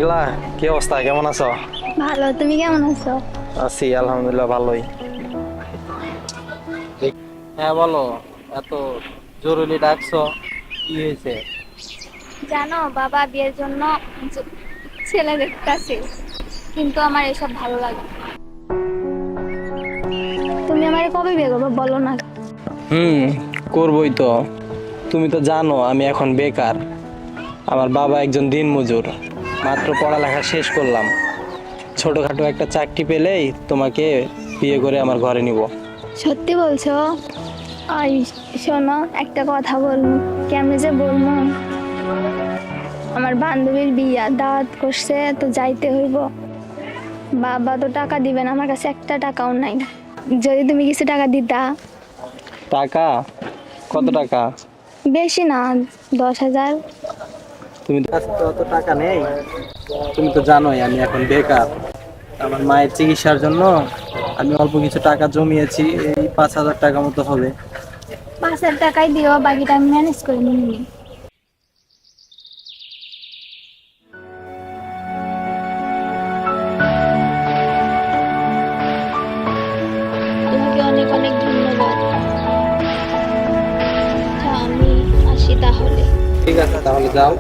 মেঘলা, কি অবস্থা? কেমন আছো? ভালো, তুমি কেমন আছো? আছি আলহামদুলিল্লাহ, ভালোই। হ্যাঁ বলো, এত জরুরি ডাকছো, কি হয়েছে? জানো, বাবা বিয়ের জন্য জ- ছেলে দেখতাছে, কিন্তু আমার এসব ভালো লাগে না। তুমি আমারে কবে বিয়ে করবে বলো না। হুম, করবই তো। তুমি তো জানো আমি এখন বেকার। আমার বাবা একজন দিনমজুর, মাত্র পড়ালেখা শেষ করলাম। ছোটখাটো একটা চাকরি পেলেই তোমাকে বিয়ে করে আমার ঘরে নিব। সত্যি বলছো? আই, শোনো একটা কথা বলবো, কেমনে যে বলবো। আমার বান্ধবীর বিয়া দাওয়াত করছে, তো যাইতে হইব। বাবা তো টাকা দিবেন, আমার কাছে একটা টাকাও নাই। যদি তুমি কিছু টাকা দিতা। টাকা? কত টাকা? বেশি না, 10,000। তুমি তো কাছে তো অত টাকা নেই। তুমি তো জানোই আমি এখন বেকার। আমার মায়ের চিকিৎসার জন্য আমি অল্প কিছু টাকা জমিয়েছি, এই 5,000 টাকা মতো হবে। 5,000 টাকাই দিও, বাকিটা আমি ম্যানেজ করে নিবো। তোমাকে অনেক অনেক ধন্যবাদ। আচ্ছা, আমি আসি তাহলে। ঠিক আছে, তাহলে যাও।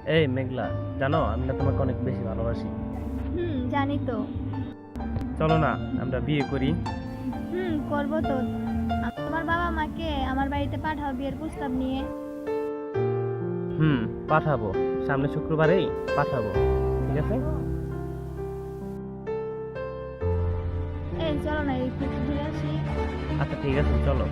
এই মেঘলা, জানো আমি না তোমাকে অনেক বেশি ভালোবাসি। জানি তো। চলো না আমরা বিয়ে করি। করবো তো। তোমার বাবা মাকে আমার বাড়িতে পাঠাও বিয়ের প্রস্তাব নিয়ে। হুম, পাঠাবো। সামনে শুক্রবারেই পাঠাবো। ঠিক আছে। এই চলো না, একটু ঘুরে আসি। আচ্ছা ঠিক আছে, চলো।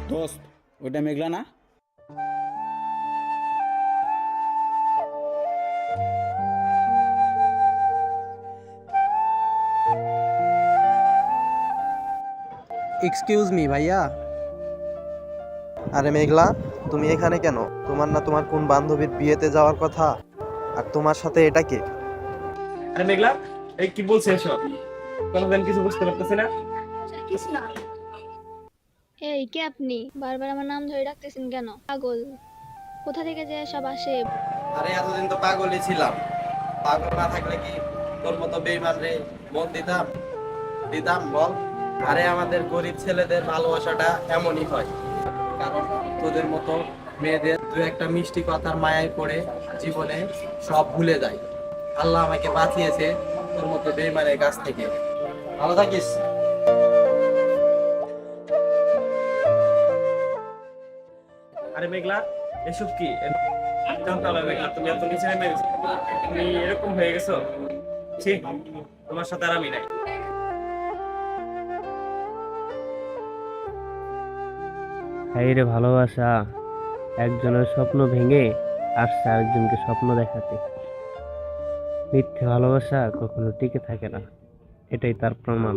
দোস্ত, ওইটা মেঘলা না? এক্সকিউজ মি ভাইয়া। আরে মেঘলা, তুমি এখানে কেন? তোমার না তোমার কোন বান্ধবীর বিয়েতে যাওয়ার কথা, আর তোমার সাথে এটা কে? আরে মেঘলা, এই কি বলছে এসব? কোনোদিন কিছু বুঝতে পারতেছি না। কিছু না। এই কে আপনি? বারবার আমার নাম ধরে ডাকতেছেন কেন? পাগল? কোথা থেকে যে সব আসে? আরে এতদিন তো পাগলই ছিলাম। পাগল না থাকলে কি তোর মতো বেইমান রে মন দিতাম? দিতাম বল? আরে আমাদের গরিব ছেলেদের ভালোবাসাটা এমনই হয়, কারণ তোদের মতো মেয়েদের দু একটা মিষ্টি কথার মায়ায় পড়ে জীবনে সব ভুলে যায়। আল্লাহ আমাকে বাঁচিয়েছে তোর মতো বেইমানের কাছ থেকে। ভালো থাকিস। আরে মেঘলা, এসব কি? জানতাম না মেঘলা তুমি এত নিচে নেমে গেছো। তুমি এরকম হয়ে গেছো। ছি, তোমার সাথে আর আমি নাই। এই রে ভালোবাসা, একজনের স্বপ্ন ভেঙে আসছে আরেকজনকে স্বপ্ন দেখাতে। মিথ্যে ভালোবাসা কখনো টিকে থাকে না, এটাই তার প্রমাণ।